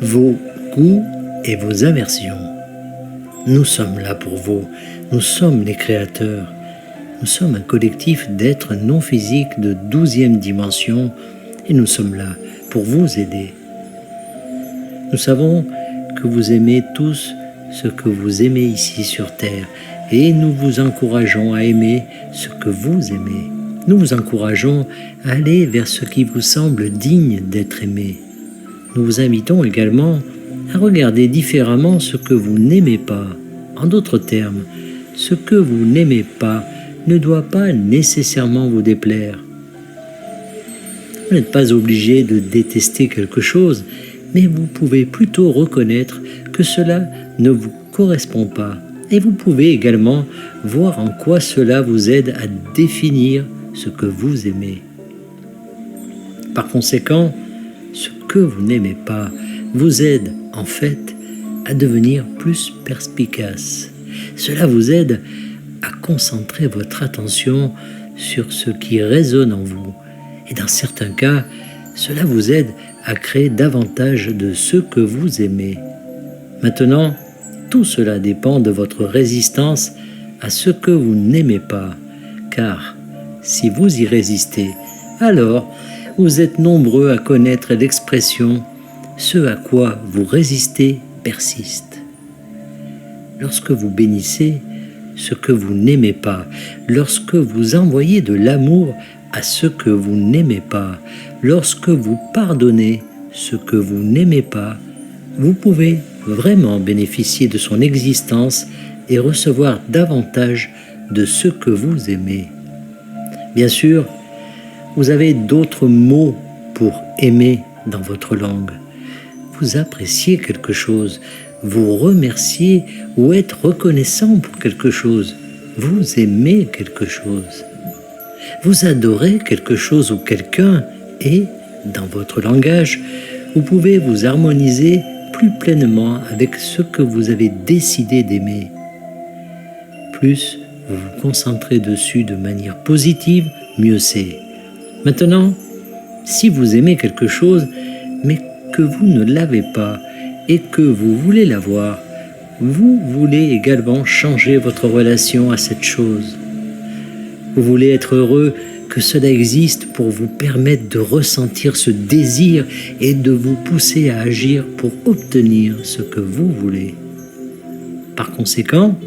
vos goûts et vos aversions. Nous sommes là pour vous, nous sommes les créateurs. Nous sommes un collectif d'êtres non physiques de 12e dimension et nous sommes là pour vous aider. Nous savons que vous aimez tous ce que vous aimez ici sur Terre et nous vous encourageons à aimer ce que vous aimez. Nous vous encourageons à aller vers ce qui vous semble digne d'être aimé. Nous vous invitons également à regarder différemment ce que vous n'aimez pas. En d'autres termes, ce que vous n'aimez pas ne doit pas nécessairement vous déplaire. Vous n'êtes pas obligé de détester quelque chose, mais vous pouvez plutôt reconnaître que cela ne vous correspond pas. Et vous pouvez également voir en quoi cela vous aide à définir ce que vous aimez. Par conséquent, ce que vous n'aimez pas vous aide en fait à devenir plus perspicace. Cela vous aide à concentrer votre attention sur ce qui résonne en vous. Et dans certains cas, cela vous aide à créer davantage de ce que vous aimez. Maintenant, tout cela dépend de votre résistance à ce que vous n'aimez pas, car si vous y résistez, alors vous êtes nombreux à connaître l'expression « ce à quoi vous résistez persiste ». Lorsque vous bénissez ce que vous n'aimez pas, lorsque vous envoyez de l'amour à ce que vous n'aimez pas, lorsque vous pardonnez ce que vous n'aimez pas, vous pouvez vraiment bénéficier de son existence et recevoir davantage de ce que vous aimez. Bien sûr, vous avez d'autres mots pour aimer dans votre langue. Vous appréciez quelque chose, vous remerciez ou êtes reconnaissant pour quelque chose. Vous aimez quelque chose. Vous adorez quelque chose ou quelqu'un et, dans votre langage, vous pouvez vous harmoniser plus pleinement avec ce que vous avez décidé d'aimer. Plus vous vous concentrez dessus de manière positive, mieux c'est. Maintenant, si vous aimez quelque chose, mais que vous ne l'avez pas et que vous voulez l'avoir, vous voulez également changer votre relation à cette chose. Vous voulez être heureux que cela existe pour vous permettre de ressentir ce désir et de vous pousser à agir pour obtenir ce que vous voulez. Par conséquent,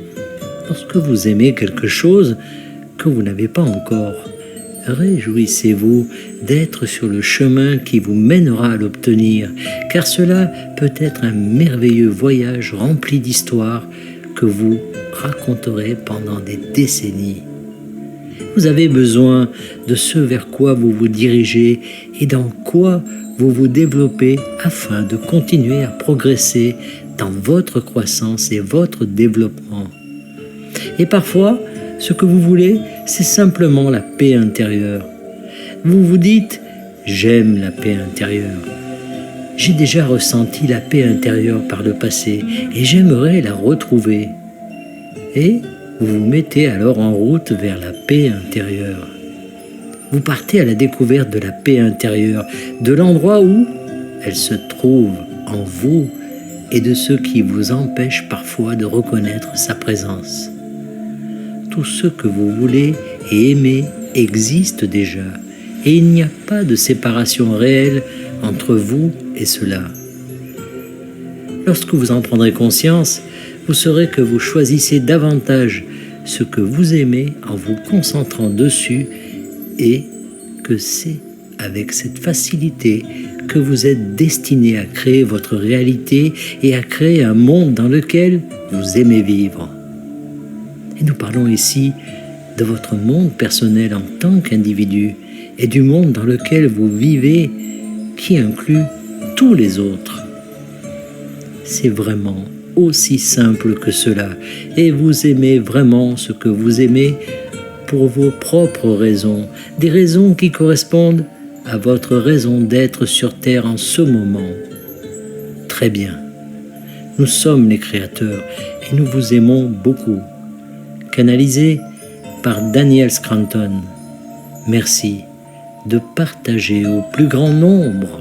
lorsque vous aimez quelque chose que vous n'avez pas encore, réjouissez-vous d'être sur le chemin qui vous mènera à l'obtenir, car cela peut être un merveilleux voyage rempli d'histoires que vous raconterez pendant des décennies. Vous avez besoin de ce vers quoi vous vous dirigez et dans quoi vous vous développez afin de continuer à progresser dans votre croissance et votre développement. Et parfois, ce que vous voulez, c'est simplement la paix intérieure. Vous vous dites « j'aime la paix intérieure ». J'ai déjà ressenti la paix intérieure par le passé et j'aimerais la retrouver. Et vous vous mettez alors en route vers la paix intérieure. Vous partez à la découverte de la paix intérieure, de l'endroit où elle se trouve en vous et de ce qui vous empêche parfois de reconnaître sa présence. Tout ce que vous voulez et aimez existe déjà et il n'y a pas de séparation réelle entre vous et cela. Lorsque vous en prendrez conscience, vous saurez que vous choisissez davantage ce que vous aimez en vous concentrant dessus et que c'est avec cette facilité que vous êtes destiné à créer votre réalité et à créer un monde dans lequel vous aimez vivre. Et nous parlons ici de votre monde personnel en tant qu'individu et du monde dans lequel vous vivez qui inclut tous les autres. C'est vraiment aussi simple que cela et vous aimez vraiment ce que vous aimez pour vos propres raisons, des raisons qui correspondent à votre raison d'être sur Terre en ce moment. Très bien, nous sommes les créateurs et nous vous aimons beaucoup. Canalisé par Daniel Scranton. Merci de partager au plus grand nombre.